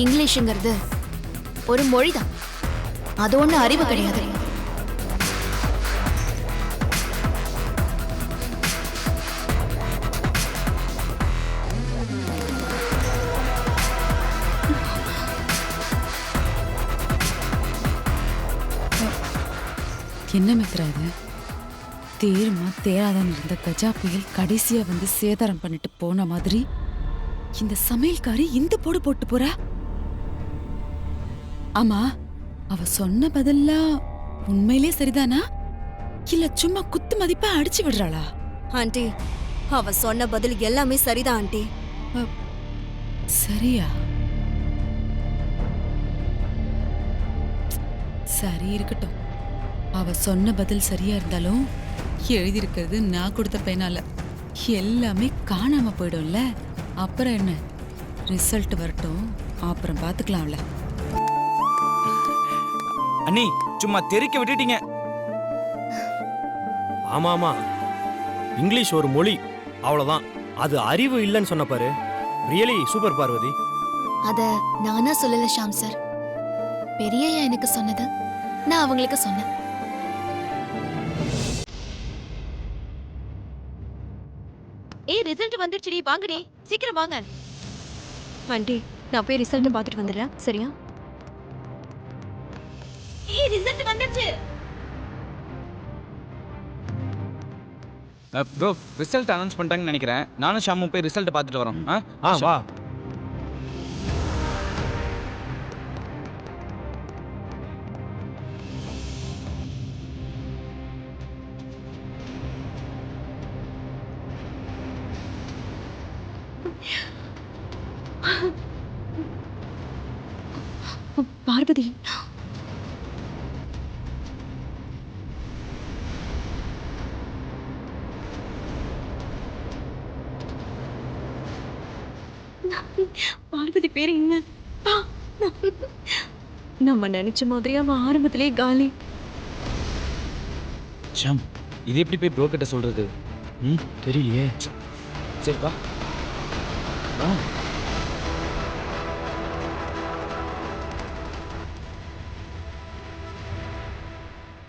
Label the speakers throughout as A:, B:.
A: இங்கிலீஷுங்கிறது ஒரு மொழிதான், அது ஒண்ணு அறிவு கிடையாது.
B: என்ன மித்ரா இது? தேருமா தேராதான் இருந்த கஜா புயல் கடைசியா வந்து சேதாரம் பண்ணிட்டு போன மாதிரி இந்த சமையல்காரி இந்த போடு போட்டு போறா. ஆமா, அவ சொன்ன பதிலா உண்மையிலே சரிதானா இல்ல சும்மா குத்து மதிப்பா அடிச்சு விடுறாளா?
C: ஆண்டி, அவ சொன்ன பதில் எல்லாமே சரிதான் ஆண்டி.
B: சரியா? சரி இருக்கட்டும். அவ சொன்ன பதில் சரியா இருந்தாலும் எழுதியிருக்கிறது நான் கொடுத்த பேனால எல்லாமே காணாம போயிடும்ல. அப்புறம் என்ன, ரிசல்ட் வரட்டும், அப்புறம் பாத்துக்கலாம்ல.
D: அண்ணி சும்மா தெறிக்க விட்டுட்டீங்க.
E: ஆமா ஆமா, இங்கிலீஷ் ஒரு மொழி, அவ்வளவுதான். அது அறிவு இல்லைன்னு சொன்ன பாரு. Really super Parvathi.
A: அத நானா சொல்லல ஷாம் சார், பெரியய்யா எனக்கு சொன்னது, நான் அவங்களுக்கு சொன்னேன்.
F: ஏய், ரிசல்ட் வந்துடுச்சுடி, வாங்கடி, சீக்கிரம் வாங்க.
C: ஆண்டி, நான் போய் ரிசல்ட் பார்த்துட்டு வந்துடுறேன், சரியா?
F: ஏய், ரிசல்ட் வந்துடுச்சு.
D: ப்ரோ, ரிசல்ட் அனௌன்ஸ் பண்ணிட்டாங்கன்னு நினைக்கிறேன். நானும் ஷாமும் போய் ரிசல்ட் பார்த்துட்டு வரோம்.
E: வா.
C: பார்வதி, பார்வதி பேரு என்ன? நம்ம நினைச்ச மாதிரி அவன் ஆரம்பத்திலே காலி.
D: ஷாம், இது எப்படி போய் ப்ரோ கிட்ட சொல்றது?
E: தெரியலையே.
D: சரி வா.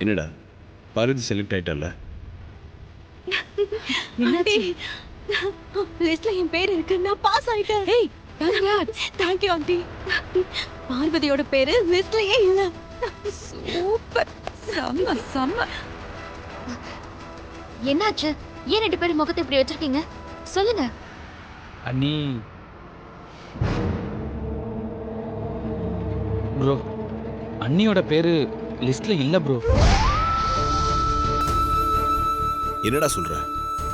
G: என்னடா பார்வதி செலக்ட் ஆயிட்டல்ல?
C: லிஸ்ட்ல என் பேர் இருக்கு, நான் பாஸ் ஆயிட்டேன். ஏய், தேங்க் யூ ஆண்டி. பார்வதியோட பேரு லிஸ்ட்லயே இல்ல.
B: சூப்பர், செம்ம செம்ம.
A: என்னாச்சு? ஏன் 2 பேரும் முகத்தை இப்படி வச்சிருக்கீங்க? சொல்லுங்க.
D: அண்ணி ப்ரோ, அண்ணியோட பேரு லிஸ்ட்ல இல்ல ப்ரோ.
G: என்னடா சொல்ற?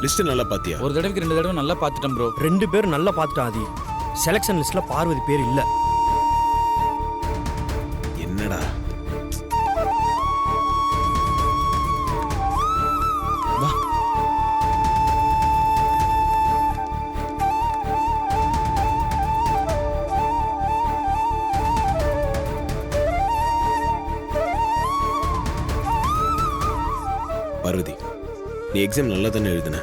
G: லிஸ்ட் நல்லா பாத்தியா?
D: ஒரு தடவைக்கு 2 தடவை நல்லா பார்த்துட்டேன் ப்ரோ.
E: 2 பேரும் நல்லா பார்த்துட்டான் ஆதி. செலக்ஷன் லிஸ்ட்ல பார்வதி பேர் இல்ல.
G: என்னடா?
D: வா.
G: பார்வதி, நீ எக்ஸாம் நல்லா தானே எழுதின?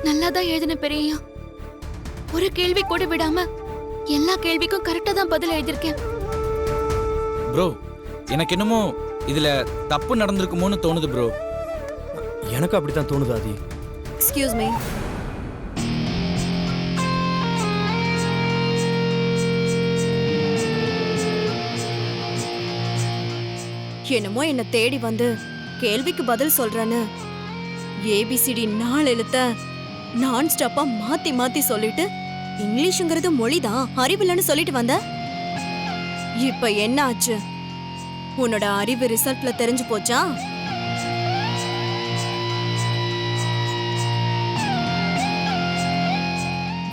A: நல்லாதான் எழுதின பெரியய்யா. ஒரு கேள்வி கூட விடாம எல்லா கேள்விக்கும் கரெக்டா தான் பதில் எழுதிருக்கேன்.
D: ப்ரோ, எனக்கு என்னமோ இதுல தப்பு நடந்திருக்குமோன்னு தோணுது ப்ரோ.
E: எனக்கு அப்படித்தான் தோணுது ஆதி.
C: Excuse me. என்னமோ என்ன தேடி வந்து கேள்விக்கு பதில் சொல்றேன்னு ஏபிசிடி 4 எழுத்த நான் ஸ்டாப்பா மாத்தி மாத்தி சொல்லிட்டு இங்கிலீஷ்ங்கிறது மொழிதான், அறிவில்லைன்னு சொல்லிட்டு வந்த. இப்ப என்ன ஆச்சு? உன்னோட அறிவு ரிசல்ட்ல தெரிஞ்சு போச்சா?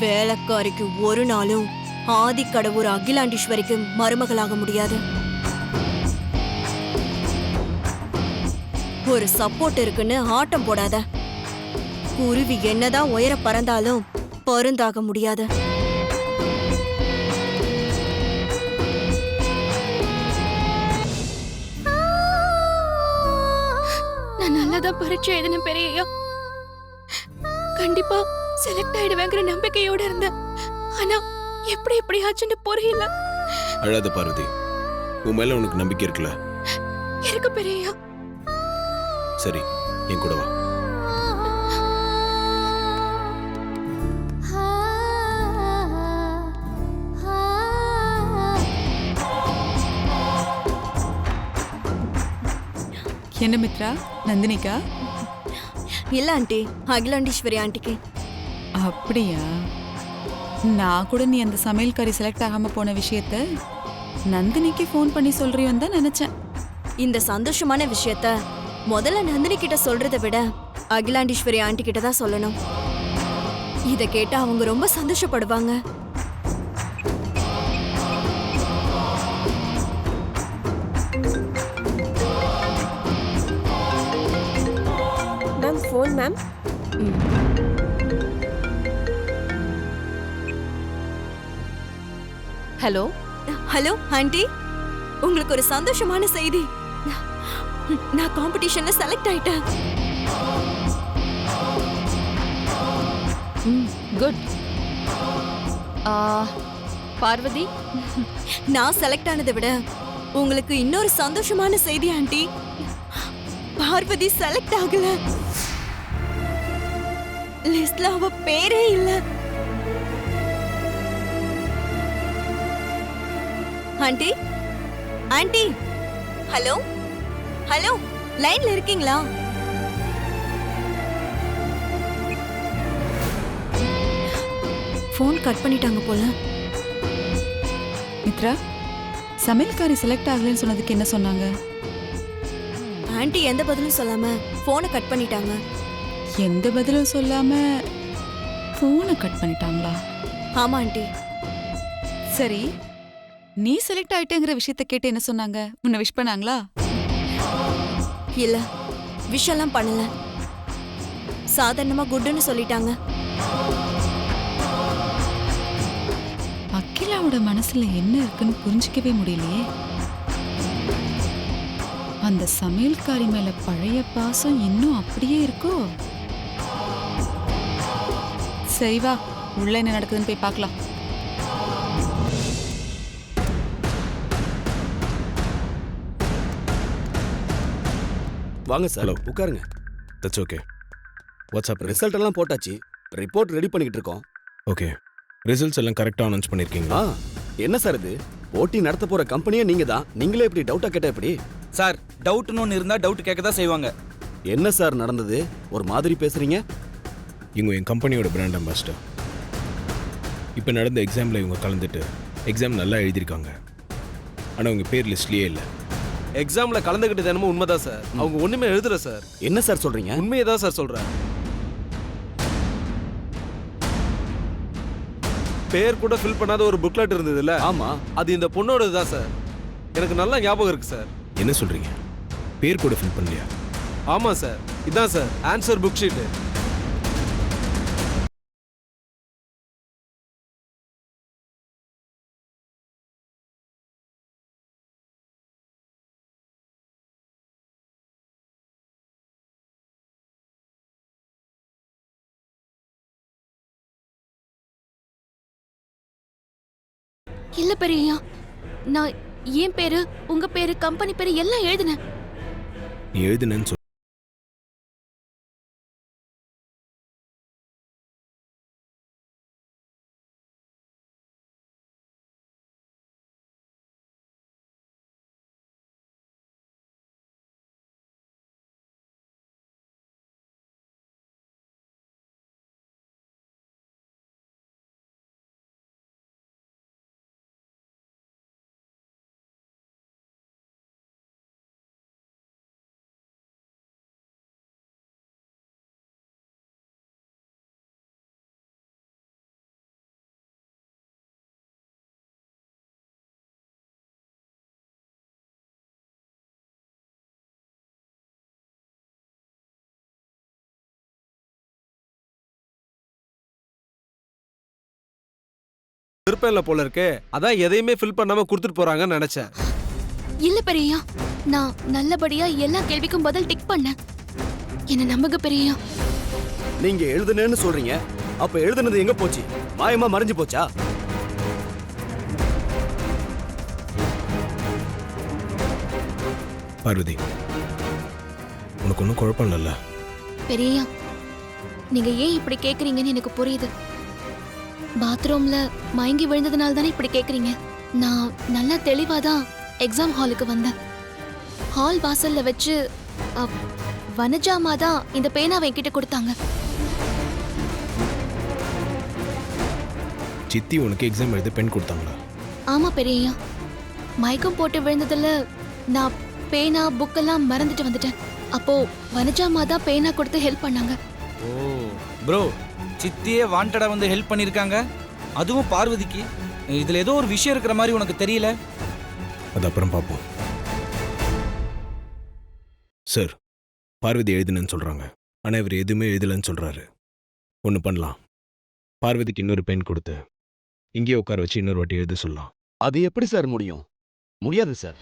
C: வேலைக்காரிக்கு ஒரு நாளும் ஆதிக்கடவுர் அகிலாண்டீஸ்வரிக்கு மருமகளாக முடியாது. ஒரு சப்போர்ட் இருக்குன்னு ஆட்டம் போடாத. குருவி என்னதான் உயர பறந்தாலும் பருந்தாக முடியாது.
A: நான் நல்லாதான் பரீட்சை எழுதின பெரியய்யா. கண்டிப்பா செலக்ட் ஆயிடுவேங்கிற நம்பிக்கையோட இருந்தேன். ஆனா எப்படி இப்படி ஆச்சுன்னு புரியல.
G: அழாத பார்வதி. உன் மேல உனக்கு நம்பிக்கை இருக்குல்ல?
A: இருக்கு பெரியய்யா.
G: சரி, என் கூட வா.
B: என்ன மித்ரா, நந்தினிக்கா?
C: இல்ல ஆண்டி, அகிலாண்டீஸ்வரி ஆண்டிக்கு.
B: அப்படியா? நான் கூட நீ அந்த சமையல்காரி செலக்ட் ஆகாம போன விஷயத்த நந்தினிக்கு ஃபோன் பண்ணி சொல்றியோன்னு தான் நினைச்சேன்.
C: இந்த சந்தோஷமான விஷயத்த முதல்ல நந்தினி கிட்ட சொல்றதை விட அகிலாண்டீஸ்வரி ஆண்டி கிட்ட தான் சொல்லணும். இத கேட்டா அவங்க ரொம்ப சந்தோஷப்படுவாங்க.
F: Ma'am phone ma'am. Hello
C: hello aunty, உங்களுக்கு ஒரு சந்தோஷமான செய்தி. நான் காம்படிஷன்ல செலக்ட் ஆயிட்டேன்.
F: குட். பார்வதி,
C: நான் செலக்ட் ஆனதை விட உங்களுக்கு இன்னொரு சந்தோஷமான செய்தி ஆண்டி. பார்வதி செலக்ட் ஆகல. லிஸ்ட்ல அவ பேரே இல்ல. ஆண்டி, ஆண்டி, ஹலோ ஹலோ, லைன்ல இருக்கீங்களா? ஃபோன் கட் பண்ணிட்டாங்க போல.
B: மித்ரா, சமையல்காரி செலக்ட் ஆகலன்னு சொன்னதுக்கு என்ன சொன்னாங்க?
C: ஆண்டி எந்த பதிலும் சொல்லாம போனை கட் பண்ணிட்டாங்க.
B: எந்த பதிலும் சொல்லாம போனை கட் பண்ணிட்டாங்களா?
C: ஆமா ஆண்டி.
B: சரி, நீ செலக்ட் ஆயிட்டேங்கிற விஷயத்த கேட்டு என்ன சொன்னாங்க? உன்னை விஷ் பண்ணாங்களா?
C: இல்ல, விஷ் எல்லாம் பண்ணல. சாதாரணமா குட்னு சொல்லிட்டாங்க.
B: அகிலாவோட மனசுல என்ன இருக்குன்னு புரிஞ்சிக்கவே முடியலையே. அந்த சமையல்காரி மேல பழைய பாசம் இன்னும் அப்படியே இருக்கோ? சரி வா, உள்ள என்ன நடக்குதுன்னு போய் பார்க்கலாம்.
H: வாங்க சார், உட்காருங்க.
G: That's okay. வாட்ஸ்அப்
H: ரிசல்ட் எல்லாம் போட்டாச்சு, ரிப்போர்ட் ரெடி பண்ணிக்கிட்டு இருக்கோம்.
G: ஓகே. ரிசல்ட்ஸ் எல்லாம் கரெக்டாக அனௌன்ஸ் பண்ணியிருக்கீங்களா?
H: என்ன சார் இது, போட்டி நடத்த போற கம்பெனியே நீங்க தான். நீங்களே இப்படி டவுட்டா கேட்டா எப்படி?
D: சார், டவுட்னு ஒன்று இருந்தால் டவுட் கேட்க தான் செய்வாங்க.
H: என்ன சார் நடந்தது? ஒரு மாதிரி பேசுறீங்க.
G: இவங்க என் கம்பெனியோட பிராண்ட் அம்பாசிடர். இப்போ நடந்த எக்ஸாமில் இவங்க கலந்துட்டு எக்ஸாம் நல்லா எழுதியிருக்காங்க. ஆனால் உங்கள் பேர் லிஸ்ட்லேயே இல்லை.
E: எக்ஸாம்ல கலந்துக்கிட்டது என்னமோ உண்மைதான் சார். அவங்க ஒண்ணுமே எழுதல சார்.
H: என்ன சார் சொல்றீங்க?
E: உண்மையை தான் சார் சொல்றேன். பேர் கூட ஃபில் பண்ணாத ஒரு புக்லெட் இருந்ததுல்ல?
H: ஆமா,
E: அது இந்த பொண்ணோடது தான் சார். எனக்கு நல்லா ஞாபகம் இருக்கு சார்.
G: என்ன சொல்கிறீங்க? பேர் கூட ஃபில் பண்ணலையா?
E: ஆமா சார், இதான் சார் ஆன்சர் புக் ஷீட்.
A: இல்ல பெரியய்யா, நான் என் பேரு, உங்க பேரு, கம்பெனி பேரு எல்லாம் எழுதினேன்.
G: நீ எழுதுனேன்னு சொல்.
E: திருப்பேன்ல போல இருக்கே, அதான் எதையுமே ஃபில் பண்ணாம கொடுத்துட்டு போறாங்கன்னு நினைச்சேன்.
A: இல்ல பெரியய்யா, நான் நல்லபடியா எல்லா கேள்விக்கும் பதில் டிக் பண்ணேன். என்ன நம்புங்க பெரியய்யா.
H: நீங்க எழுதுனேன்னு சொல்றீங்க, அப்ப எழுதுனது எங்க போச்சு? மாயமா மறைஞ்சு போச்சா?
G: பார்வதி, உனக்கு ஒன்றும் குழப்பம் இல்லைல்ல?
A: பெரியய்யா, நீங்க ஏன் இப்படி கேக்குறீங்கன்னு எனக்கு புரியுது. பாத்ரூம்ல மயங்கி விழுந்ததுனால தானே இப்படி கேக்குறீங்க. நான் நல்லா தெளிவா தான் எக்ஸாம் ஹாலுக்கு வந்தேன். ஹால் வாசல்ல வச்சு வனஜாமா தான் இந்த பேனாவை என்கிட்ட கொடுத்தாங்க.
G: சித்தி உனக்கு எக்ஸாம் எழுத பென் கொடுத்தாங்களா?
A: ஆமா பெரியய்யா, மயக்கம் போட்டு விழுந்ததுல நான் பேனா புக்கெல்லாம் மறந்துட்டு வந்துட்டேன். அப்போ வனஜாமா தான் பேனா கொடுத்து ஹெல்ப் பண்ணாங்க.
D: ஓ ப்ரோ, சித்தியே வாண்டடா வந்து ஹெல்ப் பண்ணியிருக்காங்க, அதுவும் பார்வதிக்கு. இதுல ஏதோ ஒரு விஷயம் இருக்கிற மாதிரி உனக்கு தெரியல?
G: அது அப்புறம் பார்ப்போம். சார், பார்வதி எழுதுனேன்னு சொல்றாங்க, ஆனால் இவர் எதுவுமே எழுதலைன்னு சொல்றாரு. ஒன்று பண்ணலாம், பார்வதிக்கு இன்னொரு பென் கொடுத்து இங்கேயே உட்கார வச்சு இன்னொரு வாட்டி எழுத சொல்லலாம்.
H: அது எப்படி சார் முடியும்? முடியாது சார்.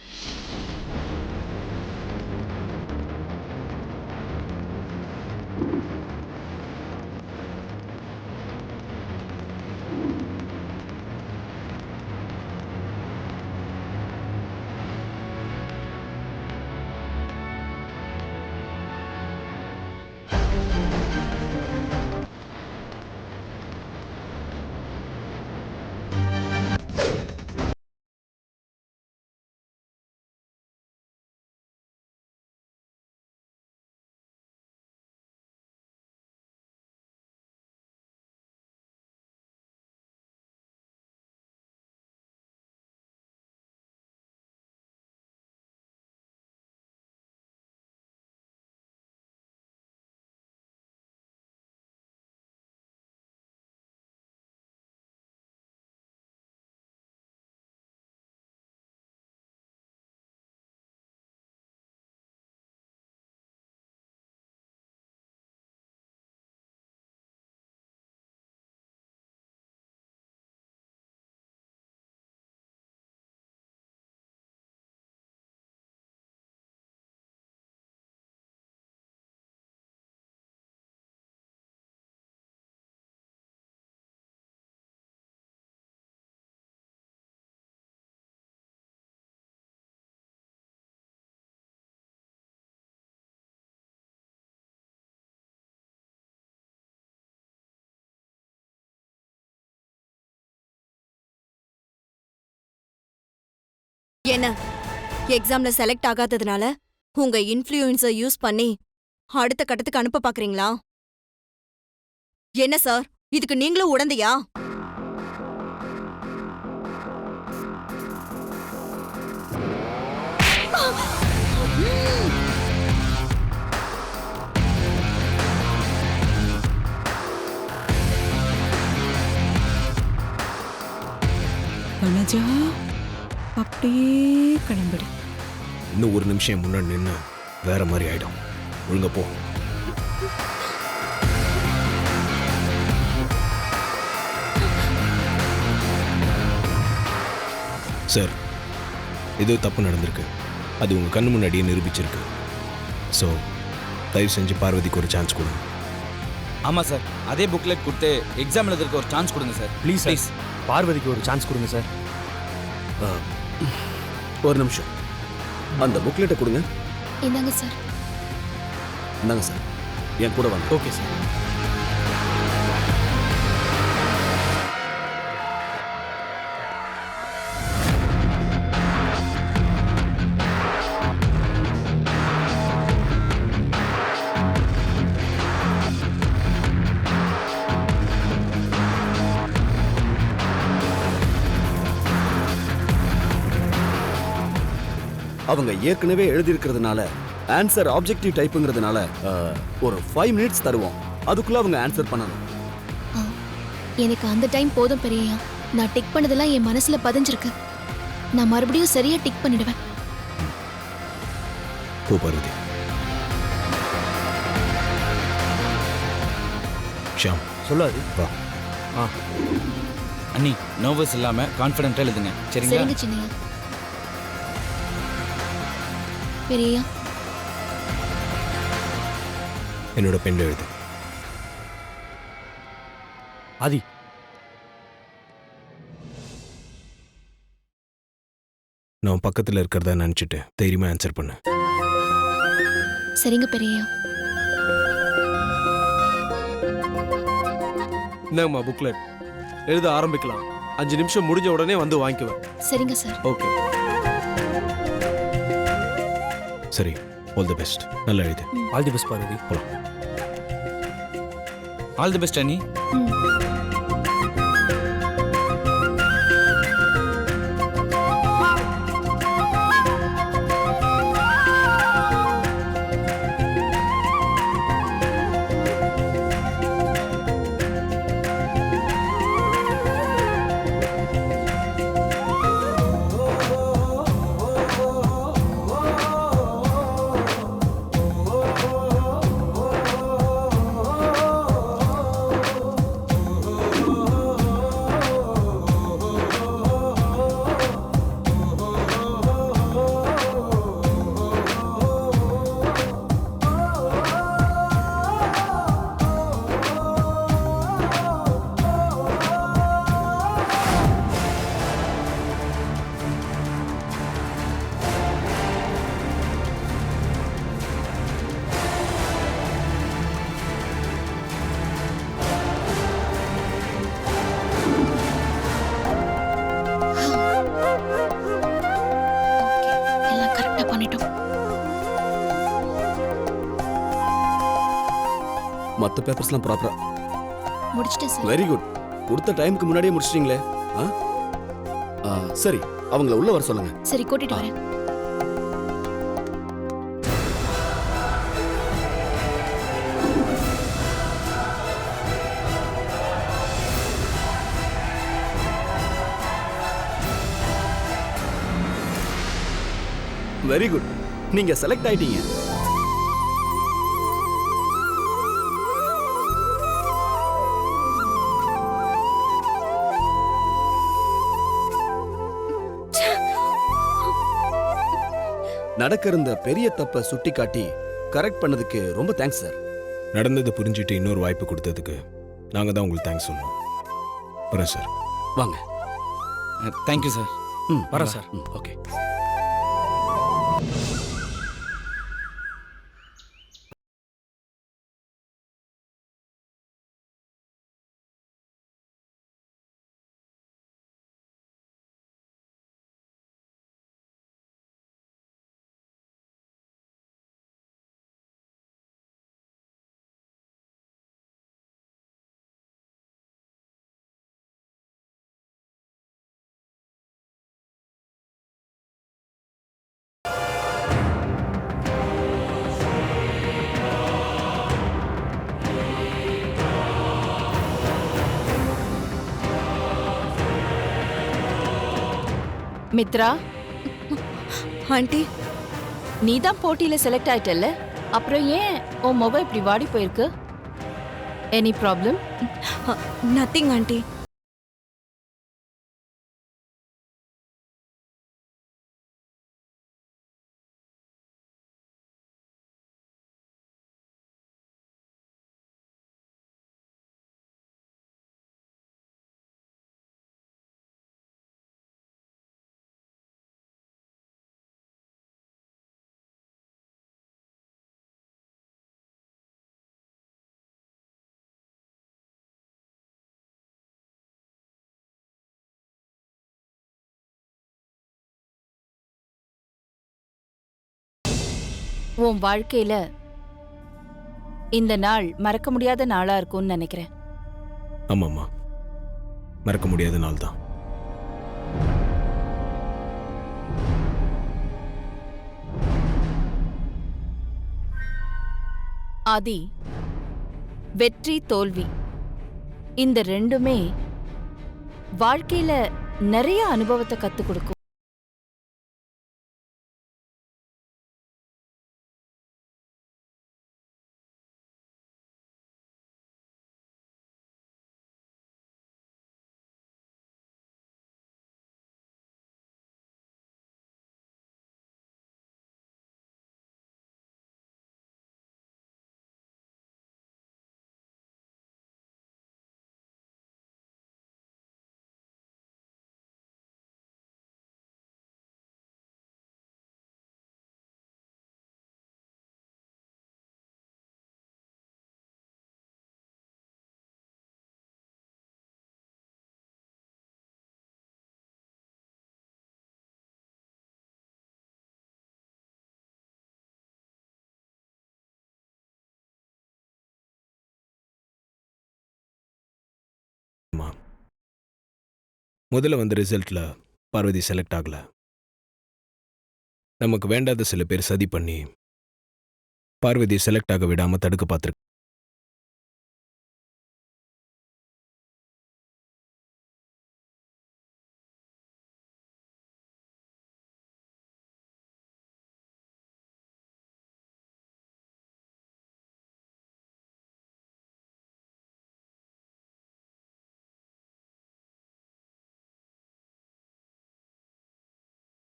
C: என்ன, எக்ஸாம்ல செலக்ட் ஆகாததுனால உங்க இன்ஃப்ளூயன்ஸை யூஸ் பண்ணி அடுத்த கட்டத்துக்கு அனுப்ப பாக்குறீங்களா? என்ன சார், இதுக்கு நீங்களும் உடந்தையா?
B: வனஜா, அப்படியே கிளம்பிடு.
G: இன்னும் ஒரு நிமிஷம் முன்னாடி நின்று வேற மாதிரி ஆயிடும். ஒழுங்க போ. சார், ஏதோ தப்பு நடந்திருக்கு, அது உங்க கண்ணு முன்னாடியே நிரூபிச்சிருக்கு. ஸோ தயவு செஞ்சு பார்வதிக்கு ஒரு சான்ஸ் கொடுங்க.
D: ஆமா சார், அதே புக்லெட் கொடுத்து எக்ஸாம் எழுதுறதுக்கு ஒரு சான்ஸ் கொடுங்க சார்.
E: ப்ளீஸ் ப்ளீஸ், பார்வதிக்கு ஒரு சான்ஸ் கொடுங்க சார்.
H: ஒரு நிமிஷம், அந்த புக்லெட்டை கொடுங்க.
A: இந்தாங்க சார்.
H: இந்தாங்க சார், என் கூட வாங்க.
E: Okay sir.
H: அவங்க ஏற்கனவே எழுதியிருக்கிறதுனால ஆன்சர் ஆப்ஜெக்டிவ் டைப்புங்கிறதுனால ஒரு 5 மினிட்ஸ் தருவோம். அதுக்குள்ள அவங்க ஆன்சர் பண்ணணும்.
A: எனக்கு அந்த டைம் போதும் பெரியய்யா. நான் டிக் பண்ணதெல்லாம் என் மனசுல பதிஞ்சிருக்கு. நான் மறுபடியும் சரியா டிக் பண்ணிடுவேன்.
G: போ பார்வதி. ஷாம்,
E: சொல்லாது.
G: வா.
D: அண்ணி, நர்வஸ் இல்லாம கான்ஃபிடென்ட்டா எழுதுங்க, சரிங்களா?
A: சரிங்க சின்னையா. பெரியய்யா,
G: என்னோட பெண் எழுது.
E: ஆதி,
G: நான் பக்கத்தில் இருக்கிறதா நினச்சிட்டு தைரியமாக ஆன்சர் பண்ணு.
A: சரிங்க பெரியய்யா.
I: இந்தாங்கம்மா புக்லெட். எழுத ஆரம்பிக்கலாம். 5 நிமிஷம் முடிஞ்ச உடனே வந்து வாங்கிக்குவேன்.
A: சரிங்க சார்.
I: ஓகே.
G: சரி, ஆல் தி பெஸ்ட். நல்லா எழுது.
E: All the best Parvathi.
G: போலாம்.
D: ஆல் தி பெஸ்ட் அண்ணி.
A: ம். ஓகே, எல்லாம் கரெக்டா பண்ணிட்டோம்.
H: மற்ற பேப்பர்ஸ்லாம் ப்ராப்பரா.
A: முடிச்சிட்டேன் சார்.
H: Very good. கொடுத்த டைமுக்கு முன்னாடியே முடிச்சிட்டீங்களே. ஆ? சரி, அவங்கள உள்ள வர சொல்லுங்க.
A: சரி, கூட்டிட்டு வரேன்.
H: Very good. நீங்க செலக்ட் ஆயிட்டீங்க. நடக்க இருந்த பெரிய தப்ப சுட்டி காட்டி கரெக்ட் பண்ணதுக்கு ரொம்ப தேங்க்ஸ் சார்.
G: நடந்ததை புரிஞ்சுட்டு இன்னொரு வாய்ப்பு கொடுத்ததுக்கு நாங்கள் தான் உங்களுக்கு தேங்க்ஸ் சொல்லணும். வரேன் சார்.
H: வாங்க.
D: Thank you sir.
E: வரேன் சார்.
H: ஓகே.
J: மித்ரா,
C: ஆண்டி,
J: நீ தான் போட்டியில செலக்ட் ஆயிட்டல்ல, அப்புறம் ஏன் உன் முகம் இப்படி வாடி போயிருக்கு? Any problem?
C: Nothing aunty.
J: உன் வாழ்க்கையில இந்த நாள் மறக்க முடியாத நாளா இருக்கும்னு நினைக்கிறேன்.
G: ஆமாம்மா, மறக்க முடியாத நாள் தான்.
J: ஆதி, வெற்றி தோல்வி இந்த ரெண்டுமே வாழ்க்கையில நிறைய அனுபவத்தை கத்துக் கொடுக்கும்.
G: முதல்ல வந்த ரிசல்ட்ல பார்வதி செலக்ட் ஆகல. நமக்கு வேண்டாத சில பேர் சதி பண்ணி பார்வதி செலக்ட் ஆக விடாம தடுக்க பார்த்துருக்காங்க.